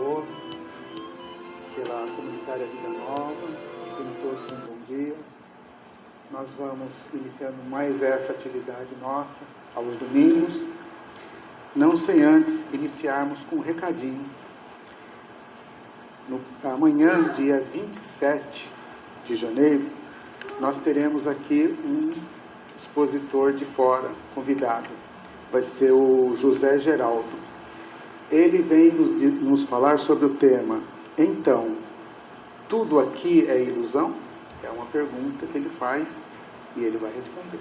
todos, pela comunitária Vida Nova, tenham todos um bom dia. Nós vamos iniciando mais essa atividade nossa aos domingos, não sem antes iniciarmos com um recadinho. Amanhã, dia 27 de janeiro, nós teremos aqui um expositor de fora, convidado. Vai ser o José Geraldo. Ele vem nos falar sobre o tema, então, tudo aqui é ilusão? É uma pergunta que ele faz e ele vai responder.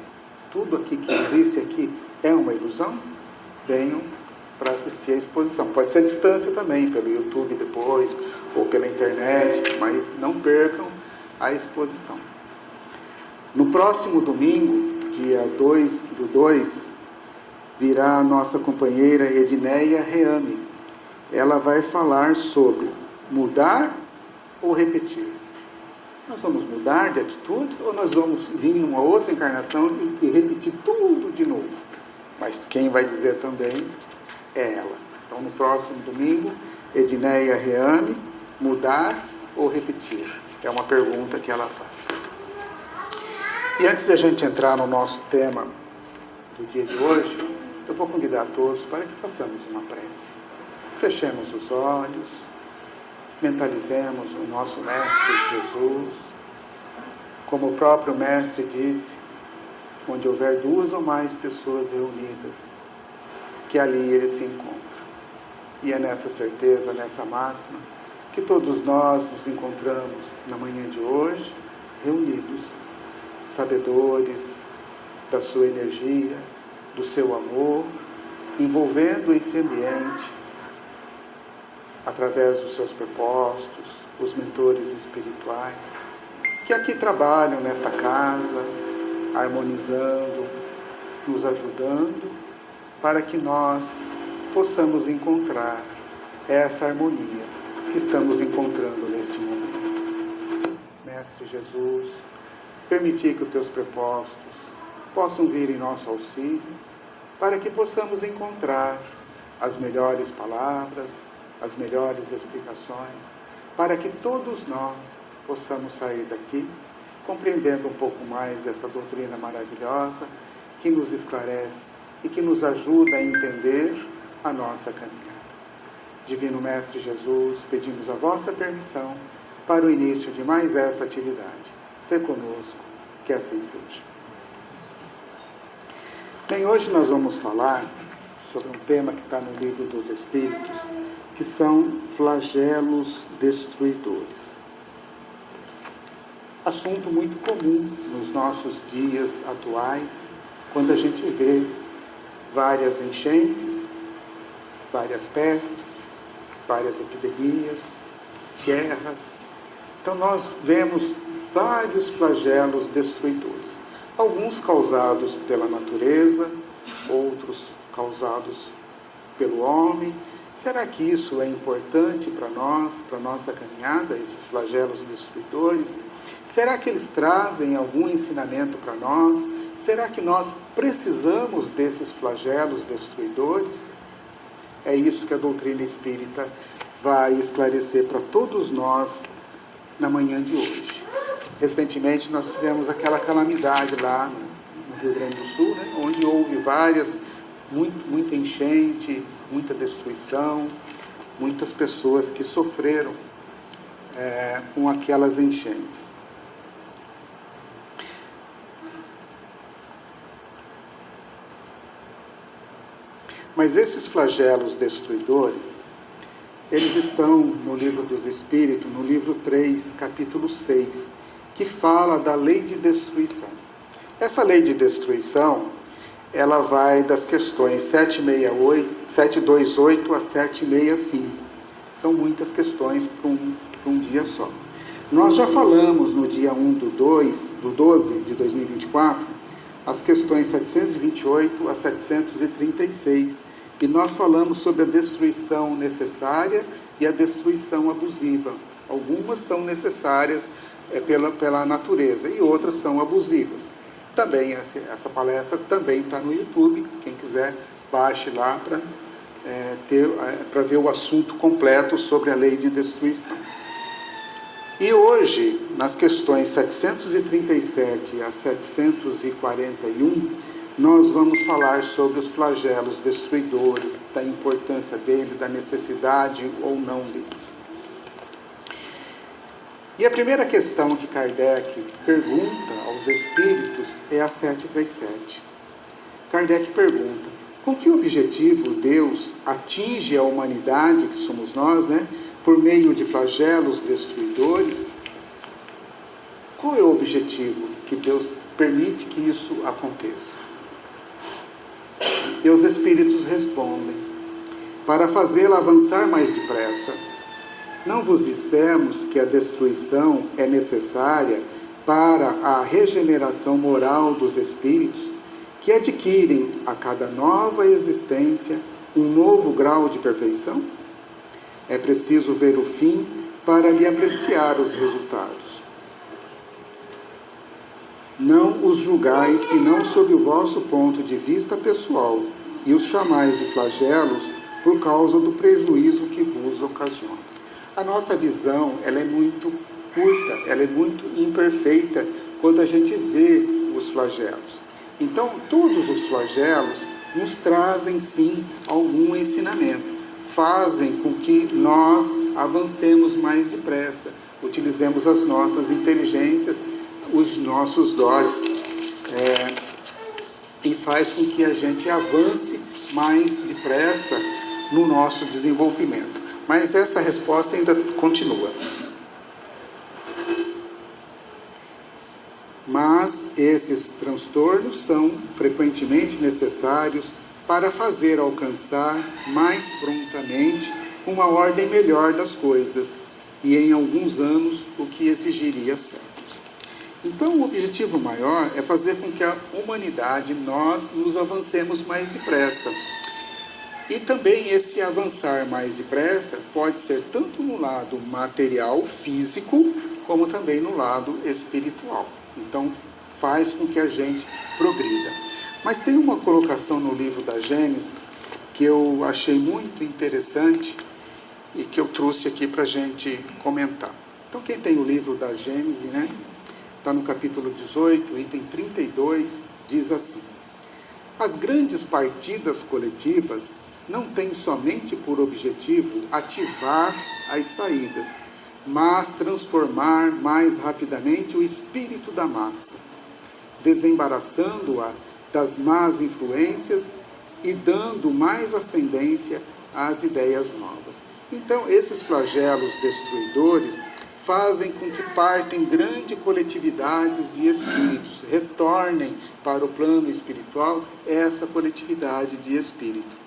Tudo aqui que existe aqui é uma ilusão? Venham para assistir a exposição. Pode ser à distância também, pelo YouTube depois, ou pela internet, mas não percam a exposição. No próximo domingo, dia 2/2, virá a nossa companheira Edneia Reame. Ela vai falar sobre mudar ou repetir. Nós vamos mudar de atitude ou nós vamos vir em uma outra encarnação e repetir tudo de novo? Mas quem vai dizer também é ela. Então, no próximo domingo, Edneia Reame, mudar ou repetir? É uma pergunta que ela faz. E antes da gente entrar no nosso tema do dia de hoje, eu vou convidar a todos para que façamos uma prece. Fechemos os olhos, mentalizemos o nosso Mestre Jesus. Como o próprio Mestre disse, onde houver 2 ou mais pessoas reunidas, que ali ele se encontra. E é nessa certeza, nessa máxima, que todos nós nos encontramos na manhã de hoje, reunidos, sabedores da sua energia, do seu amor, envolvendo esse ambiente, através dos seus prepostos, os mentores espirituais, que aqui trabalham nesta casa, harmonizando, nos ajudando, para que nós possamos encontrar essa harmonia que estamos encontrando neste momento. Mestre Jesus, permitir que os teus prepostos possam vir em nosso auxílio, para que possamos encontrar as melhores palavras, as melhores explicações, para que todos nós possamos sair daqui compreendendo um pouco mais dessa doutrina maravilhosa que nos esclarece e que nos ajuda a entender a nossa caminhada. Divino Mestre Jesus, pedimos a vossa permissão para o início de mais essa atividade. Sê conosco, que assim seja. Bem, hoje nós vamos falar sobre um tema que está no Livro dos Espíritos, que são flagelos destruidores. Assunto muito comum nos nossos dias atuais, quando a gente vê várias enchentes, várias pestes, várias epidemias, guerras. Então nós vemos vários flagelos destruidores. Alguns causados pela natureza, outros causados pelo homem. Será que isso é importante para nós, para a nossa caminhada, esses flagelos destruidores? Será que eles trazem algum ensinamento para nós? Será que nós precisamos desses flagelos destruidores? É isso que a doutrina espírita vai esclarecer para todos nós na manhã de hoje. Recentemente nós tivemos aquela calamidade lá no Rio Grande do Sul, né, onde houve muita enchente, muita destruição, muitas pessoas que sofreram com aquelas enchentes. Mas esses flagelos destruidores, eles estão no Livro dos Espíritos, no livro 3, capítulo 6, que fala da lei de destruição. Essa lei de destruição, ela vai das questões 728 a 765. São muitas questões para um dia só. Nós já falamos no dia 1/12 de 2024, as questões 728 a 736, e nós falamos sobre a destruição necessária e a destruição abusiva. Algumas são necessárias pela natureza e outras são abusivas. Também essa palestra também está no YouTube, quem quiser baixe lá para para ver o assunto completo sobre a lei de destruição. E hoje, nas questões 737 a 741, nós vamos falar sobre os flagelos destruidores, da importância dele, da necessidade ou não deles. E a primeira questão que Kardec pergunta aos espíritos é a 737. Kardec pergunta: com que objetivo Deus atinge a humanidade, que somos nós, por meio de flagelos destruidores? Qual é o objetivo que Deus permite que isso aconteça? E os espíritos respondem: para fazê-la avançar mais depressa. Não vos dissemos que a destruição é necessária para a regeneração moral dos espíritos, que adquirem a cada nova existência um novo grau de perfeição? É preciso ver o fim para lhe apreciar os resultados. Não os julgais senão sob o vosso ponto de vista pessoal, e os chamais de flagelos por causa do prejuízo que vos ocasiona. A nossa visão, ela é muito curta, ela é muito imperfeita quando a gente vê os flagelos. Então, todos os flagelos nos trazem, sim, algum ensinamento. Fazem com que nós avancemos mais depressa, utilizemos as nossas inteligências, os nossos dons, e faz com que a gente avance mais depressa no nosso desenvolvimento. Mas essa resposta ainda continua. Mas esses transtornos são frequentemente necessários para fazer alcançar mais prontamente uma ordem melhor das coisas, e em alguns anos o que exigiria séculos. Então, o objetivo maior é fazer com que a humanidade, nós, nos avancemos mais depressa. E também esse avançar mais depressa pode ser tanto no lado material, físico, como também no lado espiritual. Então, faz com que a gente progrida. Mas tem uma colocação no livro da Gênesis que eu achei muito interessante e que eu trouxe aqui para a gente comentar. Então, quem tem o livro da Gênesis, está no capítulo 18, item 32, diz assim: as grandes partidas coletivas não têm somente por objetivo ativar as saídas, mas transformar mais rapidamente o espírito da massa, desembaraçando-a das más influências e dando mais ascendência às ideias novas. Então, esses flagelos destruidores fazem com que partem grandes coletividades de espíritos, retornem para o plano espiritual essa coletividade de espírito.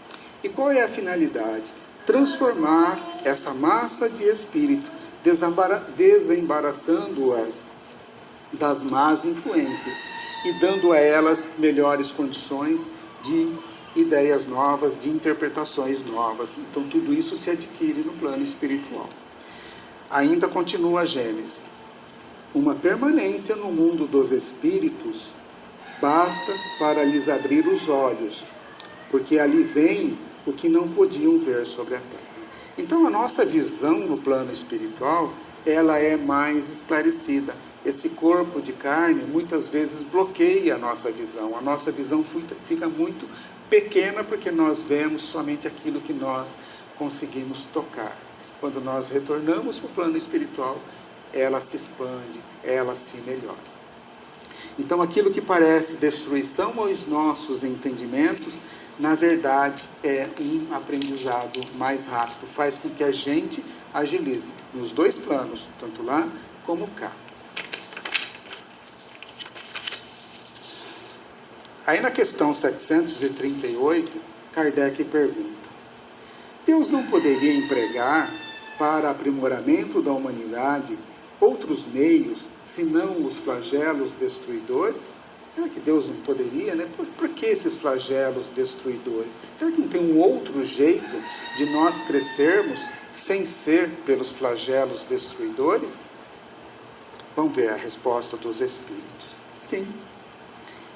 E qual é a finalidade? Transformar essa massa de espírito, desembaraçando-as das más influências e dando a elas melhores condições de ideias novas, de interpretações novas. Então, tudo isso se adquire no plano espiritual. Ainda continua a Gênesis: uma permanência no mundo dos espíritos basta para lhes abrir os olhos, porque ali vem o que não podiam ver sobre a terra. Então, a nossa visão no plano espiritual, ela é mais esclarecida. Esse corpo de carne, muitas vezes, bloqueia a nossa visão. A nossa visão fica muito pequena, porque nós vemos somente aquilo que nós conseguimos tocar. Quando nós retornamos para o plano espiritual, ela se expande, ela se melhora. Então, aquilo que parece destruição aos nossos entendimentos, na verdade, é um aprendizado mais rápido, faz com que a gente agilize nos dois planos, tanto lá como cá. Aí na questão 738, Kardec pergunta: Deus não poderia empregar para aprimoramento da humanidade outros meios, senão os flagelos destruidores? Será que Deus não poderia, Por que esses flagelos destruidores? Será que não tem um outro jeito de nós crescermos sem ser pelos flagelos destruidores? Vamos ver a resposta dos Espíritos. Sim.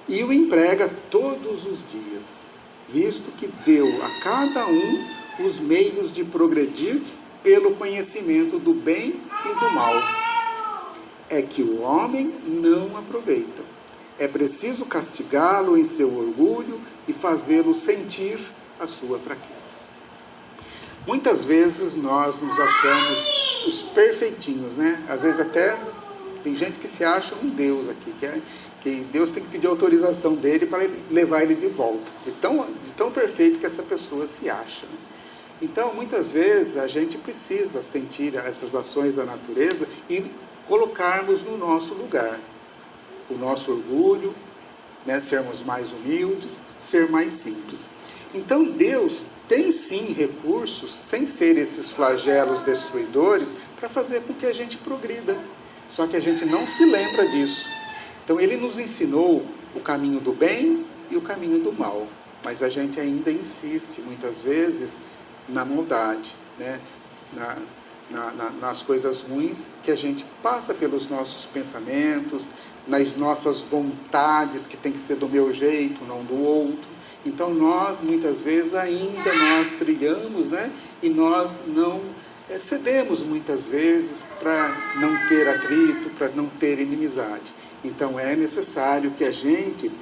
E o emprega todos os dias. visto que deu a cada um os meios de progredir pelo conhecimento do bem e do mal. É que o homem não aproveita. É preciso castigá-lo em seu orgulho e fazê-lo sentir a sua fraqueza. Muitas vezes nós nos achamos os perfeitinhos, né? Às vezes até tem gente que se acha um Deus aqui, que Deus tem que pedir autorização dele para levar ele de volta, de tão perfeito que essa pessoa se acha. Né? Então, muitas vezes, a gente precisa sentir essas ações da natureza e colocarmos no nosso lugar o nosso orgulho, né, sermos mais humildes, ser mais simples. Então, Deus tem sim recursos, sem ser esses flagelos destruidores, para fazer com que a gente progrida. Só que a gente não se lembra disso. Então, Ele nos ensinou o caminho do bem e o caminho do mal. Mas a gente ainda insiste, muitas vezes, na maldade, né? Nas coisas ruins que a gente passa pelos nossos pensamentos, nas nossas vontades, que tem que ser do meu jeito, não do outro. Então, nós, muitas vezes, ainda nós trilhamos, né? E nós não cedemos, muitas vezes, para não ter atrito, para não ter inimizade. Então, é necessário que a gente,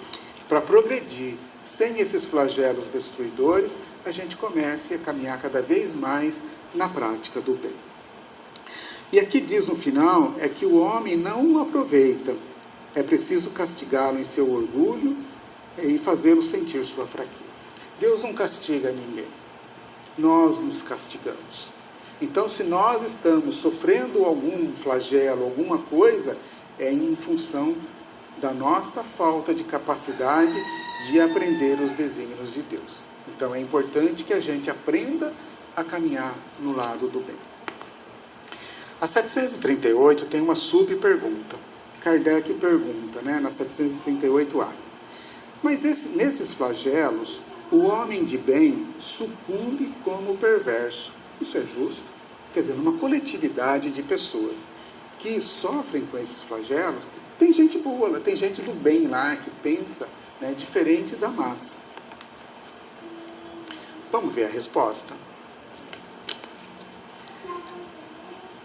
para progredir, sem esses flagelos destruidores, a gente comece a caminhar cada vez mais na prática do bem. E aqui diz no final, é que o homem não o aproveita. É preciso castigá-lo em seu orgulho e fazê-lo sentir sua fraqueza. Deus não castiga ninguém. Nós nos castigamos. Então, se nós estamos sofrendo algum flagelo, alguma coisa, é em função da nossa falta de capacidade de aprender os desígnios de Deus. Então, é importante que a gente aprenda a caminhar no lado do bem. A 738 tem uma subpergunta. Kardec pergunta, né, na 738A. Mas nesses flagelos, o homem de bem sucumbe como perverso. Isso é justo? Quer dizer, numa coletividade de pessoas que sofrem com esses flagelos, tem gente boa, tem gente do bem lá, que pensa, né, diferente da massa. Vamos ver a resposta?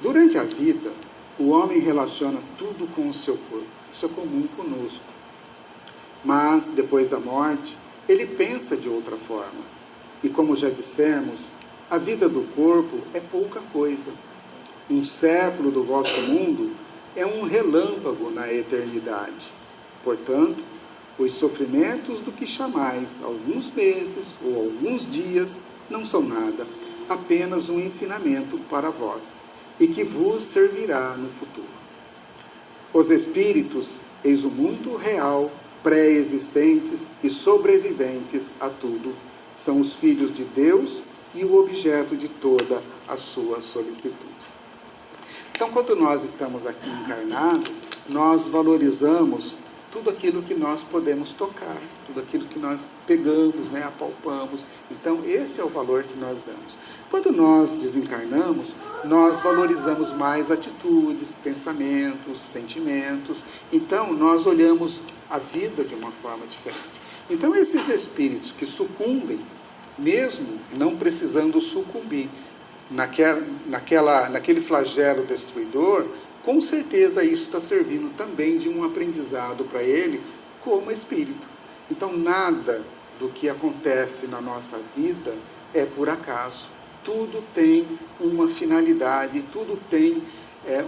Durante a vida, o homem relaciona tudo com o seu corpo. Isso é comum conosco. Mas, depois da morte, ele pensa de outra forma. E como já dissemos, a vida do corpo é pouca coisa. Um século do vosso mundo é um relâmpago na eternidade. Portanto, os sofrimentos do que chamais alguns meses ou alguns dias não são nada, apenas um ensinamento para vós, e que vos servirá no futuro. Os espíritos, eis o mundo real, pré-existentes e sobreviventes a tudo, são os filhos de Deus e o objeto de toda a sua solicitude. Então, quando nós estamos aqui encarnados, nós valorizamos tudo aquilo que nós podemos tocar, tudo aquilo que nós pegamos, né, apalpamos. Então, esse é o valor que nós damos. Quando nós desencarnamos, nós valorizamos mais atitudes, pensamentos, sentimentos. Então, nós olhamos a vida de uma forma diferente. Então, esses espíritos que sucumbem, mesmo não precisando sucumbir naquele flagelo destruidor, com certeza isso está servindo também de um aprendizado para ele como espírito. Então, nada do que acontece na nossa vida é por acaso. Tudo tem uma finalidade, tudo tem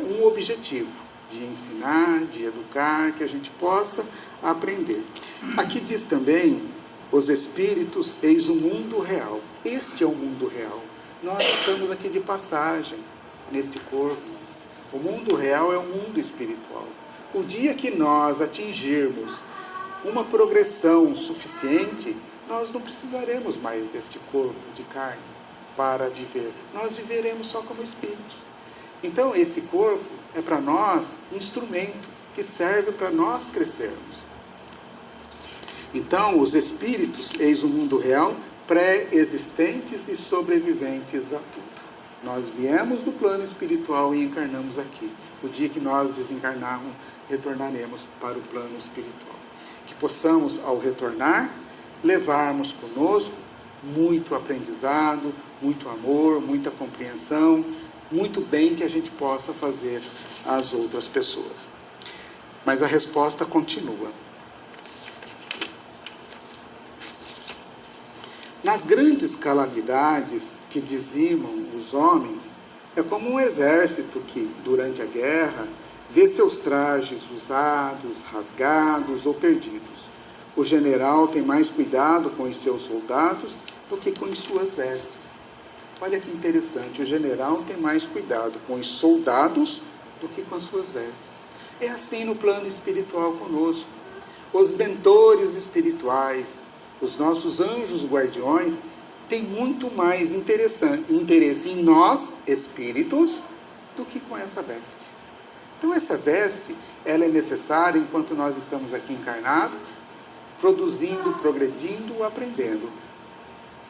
um objetivo de ensinar, de educar, que a gente possa aprender. Aqui diz também, os espíritos, eis o mundo real. Este é o mundo real. Nós estamos aqui de passagem neste corpo. O mundo real é o mundo espiritual. O dia que nós atingirmos uma progressão suficiente, nós não precisaremos mais deste corpo de carne para viver. Nós viveremos só como espírito. Então, esse corpo é para nós instrumento que serve para nós crescermos. Então, os espíritos, eis o mundo real, pré-existentes e sobreviventes a tudo. Nós viemos do plano espiritual e encarnamos aqui. O dia que nós desencarnarmos, retornaremos para o plano espiritual. Que possamos, ao retornar, levarmos conosco muito aprendizado, muito amor, muita compreensão, muito bem que a gente possa fazer às outras pessoas. Mas a resposta continua. Nas grandes calamidades que dizimam os homens, é como um exército que, durante a guerra, vê seus trajes usados, rasgados ou perdidos. O general tem mais cuidado com os seus soldados do que com as suas vestes. Olha que interessante, o general tem mais cuidado com os soldados do que com as suas vestes. É assim no plano espiritual conosco. Os mentores espirituais, os nossos anjos guardiões, têm muito mais interesse em nós, espíritos, do que com essa veste. Então essa veste, ela é necessária enquanto nós estamos aqui encarnados, produzindo, progredindo, aprendendo.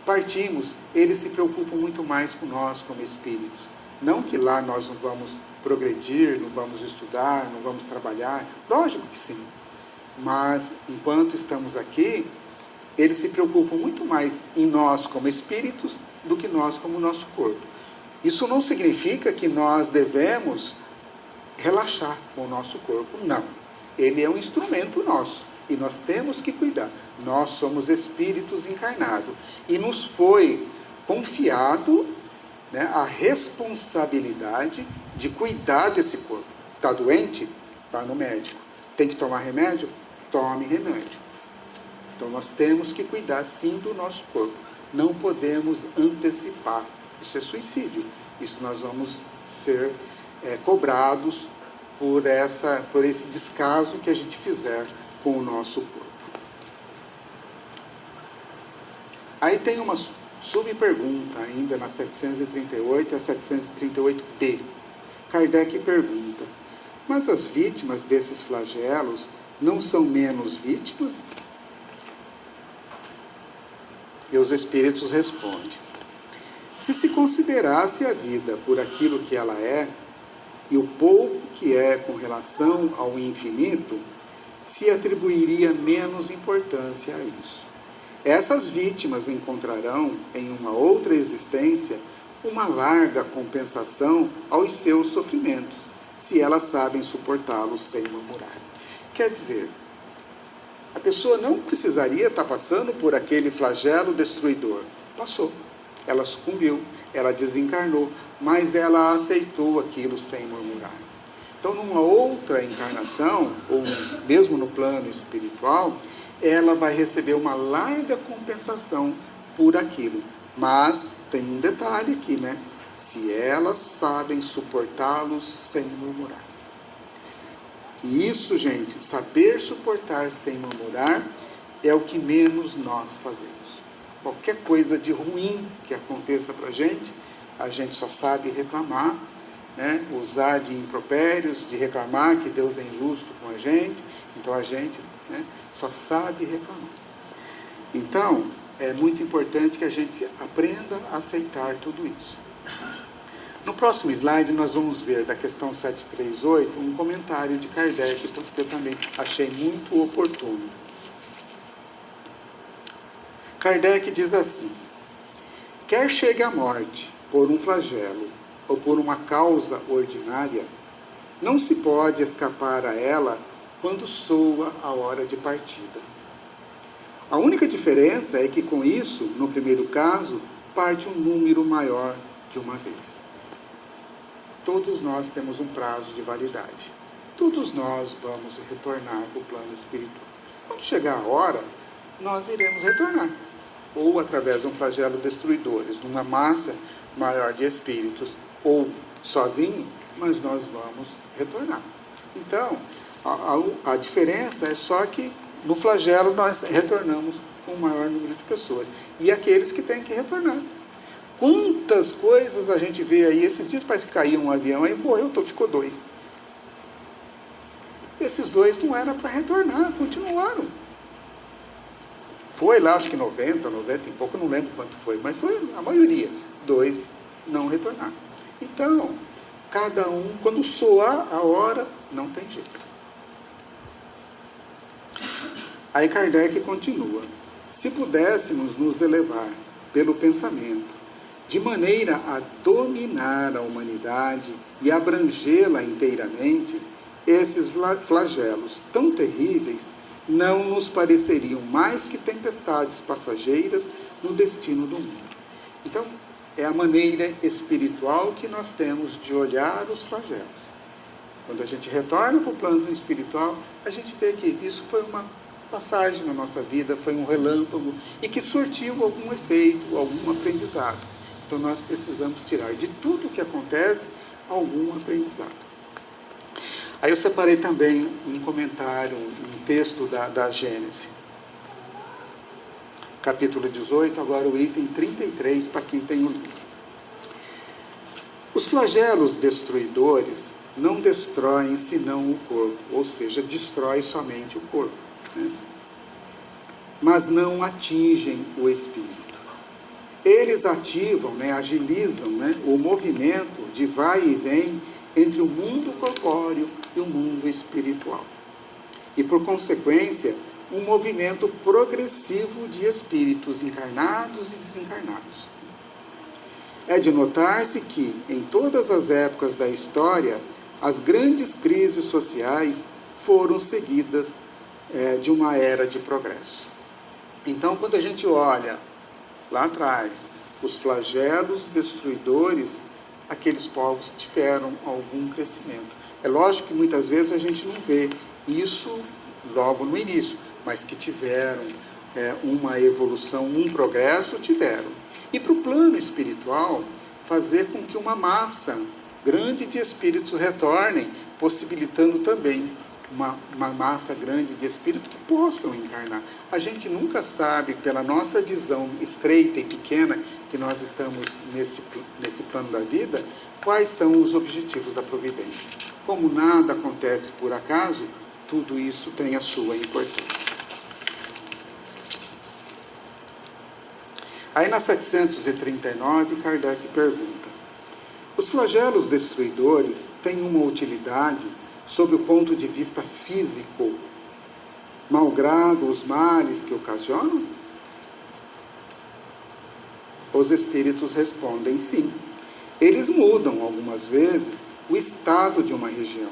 Partimos, eles se preocupam muito mais com nós como espíritos. Não que lá nós não vamos progredir, não vamos estudar, não vamos trabalhar. Lógico que sim. Mas enquanto estamos aqui, eles se preocupam muito mais em nós como espíritos do que nós como nosso corpo. Isso não significa que nós devemos relaxar com o nosso corpo, não. Ele é um instrumento nosso e nós temos que cuidar. Nós somos espíritos encarnados e nos foi confiado, né, a responsabilidade de cuidar desse corpo. Está doente? Vá no médico. Tem que tomar remédio? Tome remédio. Então nós temos que cuidar sim do nosso corpo. Não podemos antecipar. Isso é suicídio. Isso nós vamos ser cobrados por esse descaso que a gente fizer com o nosso corpo. Aí tem uma subpergunta ainda na 738 a 738b. Kardec pergunta: mas as vítimas desses flagelos não são menos vítimas? E os espíritos respondem: se considerasse a vida por aquilo que ela é, e o pouco que é com relação ao infinito, se atribuiria menos importância a isso. Essas vítimas encontrarão em uma outra existência uma larga compensação aos seus sofrimentos, se elas sabem suportá-los sem murmurar. Quer dizer, a pessoa não precisaria estar passando por aquele flagelo destruidor. Passou. Ela sucumbiu, ela desencarnou, mas ela aceitou aquilo sem murmurar. Então, numa outra encarnação, ou mesmo no plano espiritual, ela vai receber uma larga compensação por aquilo. Mas tem um detalhe aqui, né? Se elas sabem suportá-los sem murmurar. E isso, gente, saber suportar sem murmurar é o que menos nós fazemos. Qualquer coisa de ruim que aconteça para a gente só sabe reclamar, né? Usar de impropérios, de reclamar que Deus é injusto com a gente. Então a gente, né, só sabe reclamar. Então, é muito importante que a gente aprenda a aceitar tudo isso. No próximo slide, nós vamos ver da questão 738 um comentário de Kardec, que eu também achei muito oportuno. Kardec diz assim: quer chegue a morte por um flagelo ou por uma causa ordinária, não se pode escapar a ela quando soa a hora de partida. A única diferença é que com isso, no primeiro caso, parte um número maior de uma vez. Todos nós temos um prazo de validade. Todos nós vamos retornar para o plano espiritual. Quando chegar a hora, nós iremos retornar. Ou através de um flagelo destruidores, numa massa maior de espíritos, ou sozinho, mas nós vamos retornar. Então, a diferença é só que no flagelo nós retornamos com o maior número de pessoas. E aqueles que têm que retornar. Quantas coisas a gente vê aí, esses dias parece que caiu um avião, aí morreu, ficou 2. Esses 2 não eram para retornar, continuaram. Foi lá, acho que 90 e pouco, eu não lembro quanto foi, mas foi a maioria. 2 não retornaram. Então, cada um, quando soar a hora, não tem jeito. Aí Kardec continua: Se pudéssemos nos elevar pelo pensamento, de maneira a dominar a humanidade e abrangê-la inteiramente, esses flagelos tão terríveis não nos pareceriam mais que tempestades passageiras no destino do mundo. Então, é a maneira espiritual que nós temos de olhar os flagelos. Quando a gente retorna para o plano espiritual, a gente vê que isso foi uma passagem na nossa vida, foi um relâmpago e que surtiu algum efeito, algum aprendizado. Então nós precisamos tirar de tudo o que acontece algum aprendizado. Aí eu separei também um comentário, um texto da Gênesis. Capítulo 18, agora o item 33, para quem tem o livro. Os flagelos destruidores não destroem senão o corpo, ou seja, destrói somente o corpo, né? Mas não atingem o espírito. Eles ativam, agilizam o movimento de vai e vem entre o mundo corpóreo e o mundo espiritual. E, por consequência, um movimento progressivo de espíritos encarnados e desencarnados. É de notar-se que, em todas as épocas da história, as grandes crises sociais foram seguidas de uma era de progresso. Então, quando a gente olha lá atrás os flagelos destruidores, aqueles povos tiveram algum crescimento. É lógico que muitas vezes a gente não vê isso logo no início, mas que tiveram uma evolução, um progresso, tiveram. E para o plano espiritual, fazer com que uma massa grande de espíritos retornem, possibilitando também uma massa grande de espíritos que possam encarnar. A gente nunca sabe, pela nossa visão estreita e pequena, que nós estamos nesse plano da vida, quais são os objetivos da providência. Como nada acontece por acaso, tudo isso tem a sua importância. Aí na 739, Kardec pergunta: os flagelos destruidores têm uma utilidade sob o ponto de vista físico, malgrado os males que ocasionam? Os espíritos respondem sim. Eles mudam, algumas vezes, o estado de uma região,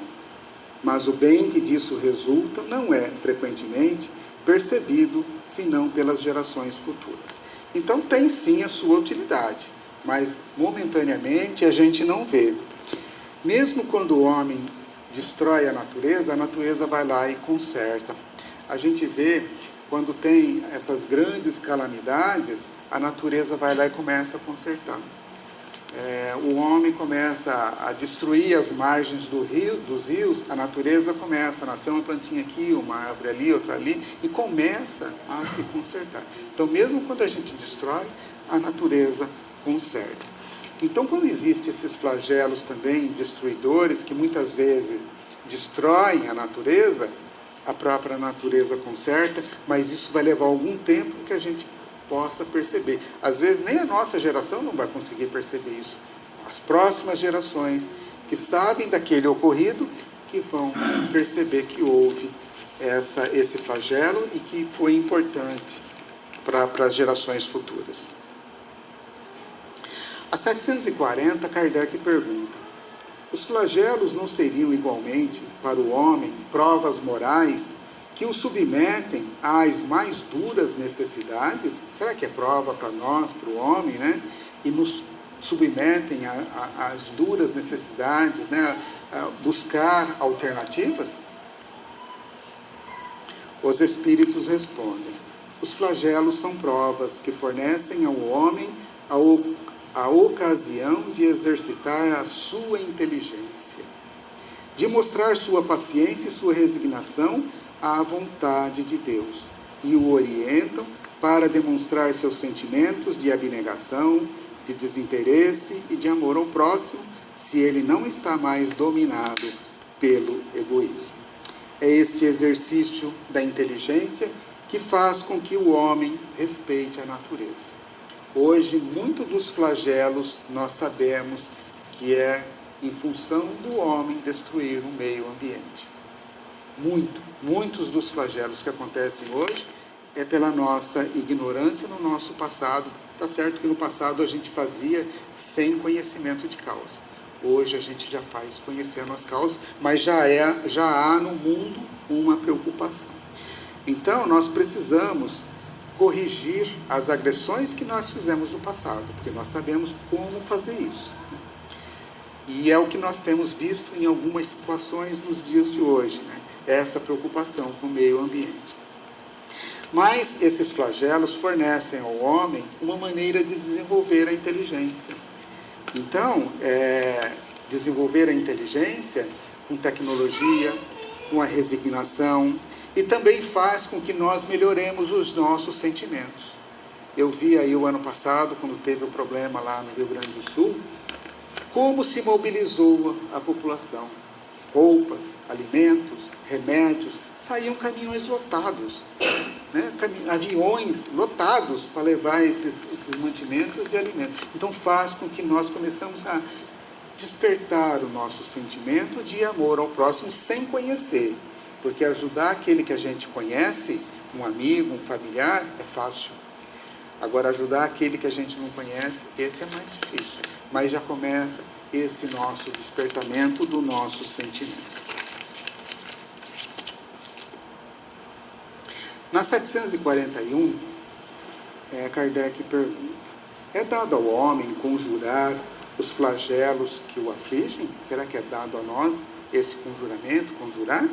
mas o bem que disso resulta não é, frequentemente, percebido, senão pelas gerações futuras. Então tem sim a sua utilidade, mas momentaneamente a gente não vê. Mesmo quando o homem destrói a natureza vai lá e conserta. A gente vê, quando tem essas grandes calamidades, a natureza vai lá e começa a consertar. O homem começa a destruir as margens dos rios, a natureza começa a nascer uma plantinha aqui, uma árvore ali, outra ali, e começa a se consertar. Então, mesmo quando a gente destrói, a natureza conserta. Então, quando existem esses flagelos também destruidores, que muitas vezes destroem a natureza, a própria natureza conserta, mas isso vai levar algum tempo que a gente possa perceber. Às vezes nem a nossa geração não vai conseguir perceber isso. As próximas gerações que sabem daquele ocorrido, que vão perceber que houve esse flagelo e que foi importante para as gerações futuras. A 740, Kardec pergunta: os flagelos não seriam igualmente, para o homem, provas morais que o submetem às mais duras necessidades? Será que é prova para nós, para o homem, E nos submetem às duras necessidades, a buscar alternativas? Os espíritos respondem: os flagelos são provas que fornecem ao homem a ocasião de exercitar a sua inteligência, de mostrar sua paciência e sua resignação à vontade de Deus, e o orientam para demonstrar seus sentimentos de abnegação, de desinteresse e de amor ao próximo, se ele não está mais dominado pelo egoísmo. É este exercício da inteligência que faz com que o homem respeite a natureza. Hoje, muito dos flagelos nós sabemos que é em função do homem destruir o meio ambiente. Muitos dos flagelos que acontecem hoje é pela nossa ignorância no nosso passado. Está certo que no passado a gente fazia sem conhecimento de causa. Hoje a gente já faz conhecendo as causas, mas já há no mundo uma preocupação. Então, nós precisamos corrigir as agressões que nós fizemos no passado, porque nós sabemos como fazer isso. E é o que nós temos visto em algumas situações nos dias de hoje, né? Essa preocupação com o meio ambiente. Mas esses flagelos fornecem ao homem uma maneira de desenvolver a inteligência. Então, desenvolver a inteligência com tecnologia, com a resignação, e também faz com que nós melhoremos os nossos sentimentos. Eu vi aí o ano passado, quando teve o problema lá no Rio Grande do Sul, como se mobilizou a população. Roupas, alimentos, remédios, saíam caminhões lotados, né? Aviões lotados para levar esses mantimentos e alimentos. Então faz com que nós começamos a despertar o nosso sentimento de amor ao próximo sem conhecer, porque ajudar aquele que a gente conhece, um amigo, um familiar, é fácil. Agora ajudar aquele que a gente não conhece, esse é mais difícil, mas já começa esse nosso despertamento do nosso sentimento. Na 741, Kardec pergunta: é dado ao homem conjurar os flagelos que o afligem? Será que é dado a nós esse conjuramento, conjurar?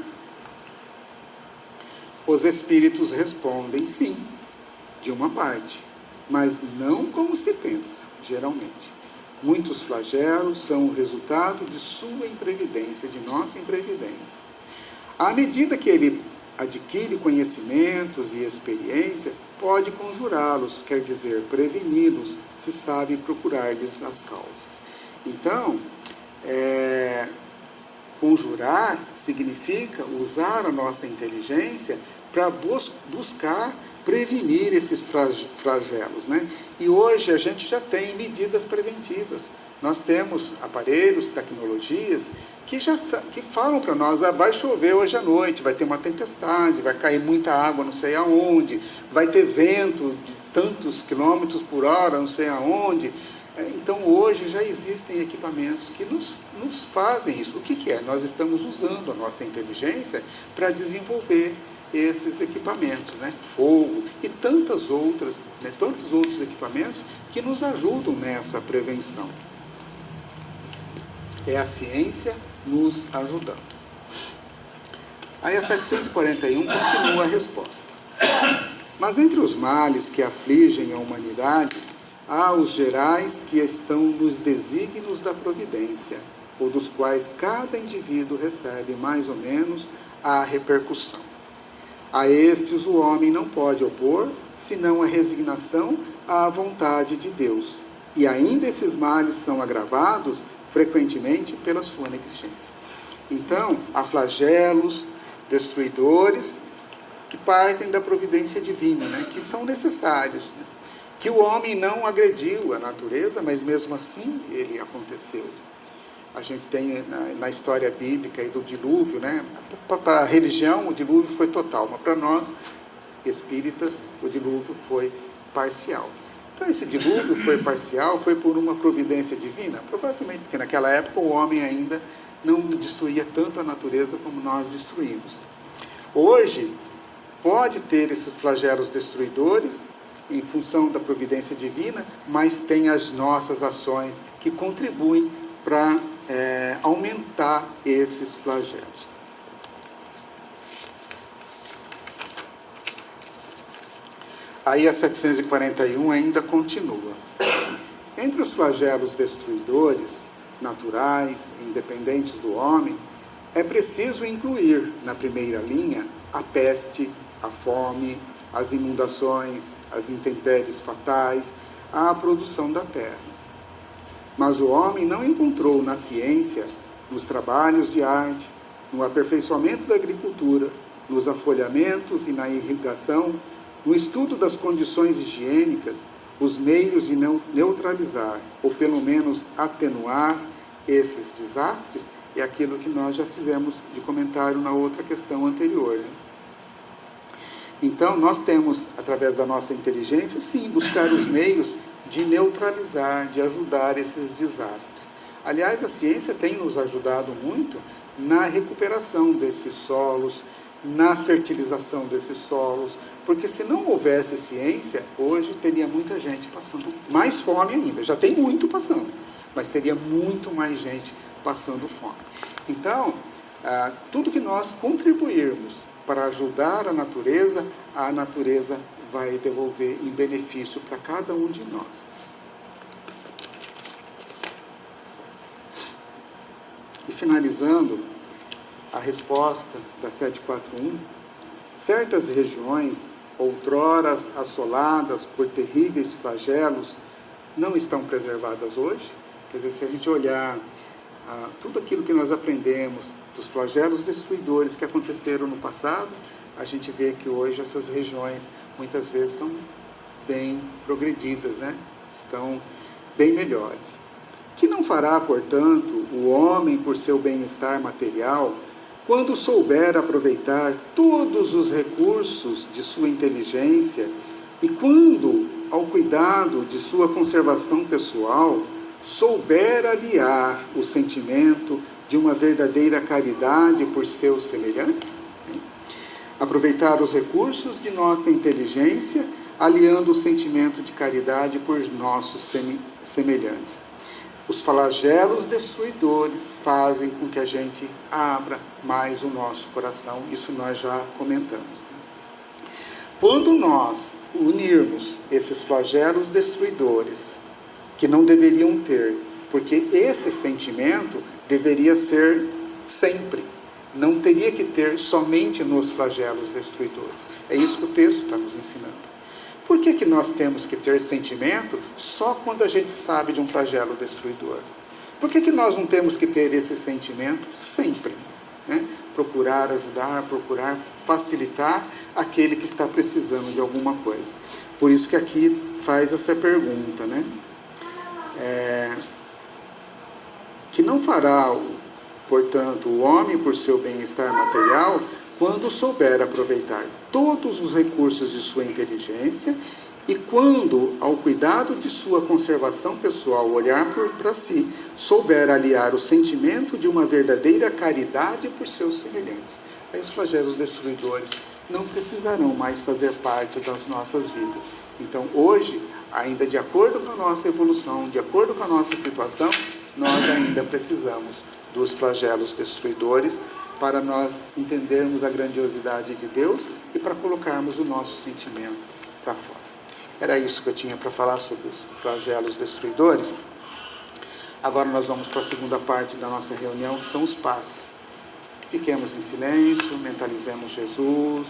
Os espíritos respondem sim, de uma parte, mas não como se pensa, geralmente. Muitos flagelos são o resultado de sua imprevidência, de nossa imprevidência. À medida que ele adquire conhecimentos e experiência, pode conjurá-los, quer dizer, preveni-los, se sabe procurar-lhes as causas. Então, conjurar significa usar a nossa inteligência para buscar prevenir esses flagelos, né? E hoje a gente já tem medidas preventivas. Nós temos aparelhos, tecnologias que falam para nós: vai chover hoje à noite, vai ter uma tempestade, vai cair muita água não sei aonde, vai ter vento de tantos quilômetros por hora não sei aonde. Então hoje já existem equipamentos que nos fazem isso. O que é? Nós estamos usando a nossa inteligência para desenvolver esses equipamentos, né? Fogo e tantos outros equipamentos que nos ajudam nessa prevenção. É a ciência nos ajudando. Aí a 741 continua a resposta. Mas entre os males que afligem a humanidade, há os gerais que estão nos desígnios da providência, ou dos quais cada indivíduo recebe mais ou menos a repercussão. A estes o homem não pode opor, senão a resignação à vontade de Deus. E ainda esses males são agravados frequentemente pela sua negligência. Então, há flagelos destruidores que partem da providência divina, né? Que são necessários, né? Que o homem não agrediu a natureza, mas mesmo assim ele aconteceu. A gente tem na história bíblica aí do dilúvio, né? Para a religião o dilúvio foi total, mas para nós espíritas o dilúvio foi parcial. Então esse dilúvio foi parcial, foi por uma providência divina? Provavelmente, porque naquela época o homem ainda não destruía tanto a natureza como nós destruímos. Hoje pode ter esses flagelos destruidores em função da providência divina, mas tem as nossas ações que contribuem para aumentar esses flagelos. Aí a 741 ainda continua. Entre os flagelos destruidores, naturais, independentes do homem, é preciso incluir na primeira linha a peste, a fome, as inundações, as intempéries fatais, a produção da terra. Mas o homem não encontrou na ciência, nos trabalhos de arte, no aperfeiçoamento da agricultura, nos afolhamentos e na irrigação, no estudo das condições higiênicas, os meios de neutralizar, ou pelo menos atenuar esses desastres, é aquilo que nós já fizemos de comentário na outra questão anterior, né? Então, nós temos, através da nossa inteligência, sim, buscar os meios de neutralizar, de ajudar esses desastres. Aliás, a ciência tem nos ajudado muito na recuperação desses solos, na fertilização desses solos, porque se não houvesse ciência, hoje teria muita gente passando mais fome ainda. Já tem muito passando, mas teria muito mais gente passando fome. Então, tudo que nós contribuirmos para ajudar a natureza vai devolver em benefício para cada um de nós. E finalizando a resposta da 741, certas regiões, outrora assoladas por terríveis flagelos, não estão preservadas hoje. Quer dizer, se a gente olhar tudo aquilo que nós aprendemos dos flagelos destruidores que aconteceram no passado, a gente vê que hoje essas regiões muitas vezes são bem progredidas, né? Estão bem melhores. Que não fará, portanto, o homem por seu bem-estar material, quando souber aproveitar todos os recursos de sua inteligência e quando, ao cuidado de sua conservação pessoal, souber aliar o sentimento de uma verdadeira caridade por seus semelhantes? Aproveitar os recursos de nossa inteligência, aliando o sentimento de caridade por nossos semelhantes. Os flagelos destruidores fazem com que a gente abra mais o nosso coração, isso nós já comentamos. Quando nós unirmos esses flagelos destruidores, que não deveriam ter, porque esse sentimento deveria ser sempre, não teria que ter somente nos flagelos destruidores. É isso que o texto está nos ensinando. Por que nós temos que ter sentimento só quando a gente sabe de um flagelo destruidor? Por que nós não temos que ter esse sentimento sempre? Né? Procurar ajudar, procurar facilitar aquele que está precisando de alguma coisa. Por isso que aqui faz essa pergunta, né? Que não fará, portanto, o homem por seu bem-estar material, quando souber aproveitar todos os recursos de sua inteligência e quando, ao cuidado de sua conservação pessoal, olhar para si, souber aliar o sentimento de uma verdadeira caridade por seus semelhantes. Aí os flagelos destruidores não precisarão mais fazer parte das nossas vidas. Então, hoje, ainda de acordo com a nossa evolução, de acordo com a nossa situação, nós ainda precisamos dos flagelos destruidores para nós entendermos a grandiosidade de Deus e para colocarmos o nosso sentimento para fora. Era isso que eu tinha para falar sobre os flagelos destruidores. Agora nós vamos para a segunda parte da nossa reunião, que são os passes. Fiquemos em silêncio, mentalizemos Jesus.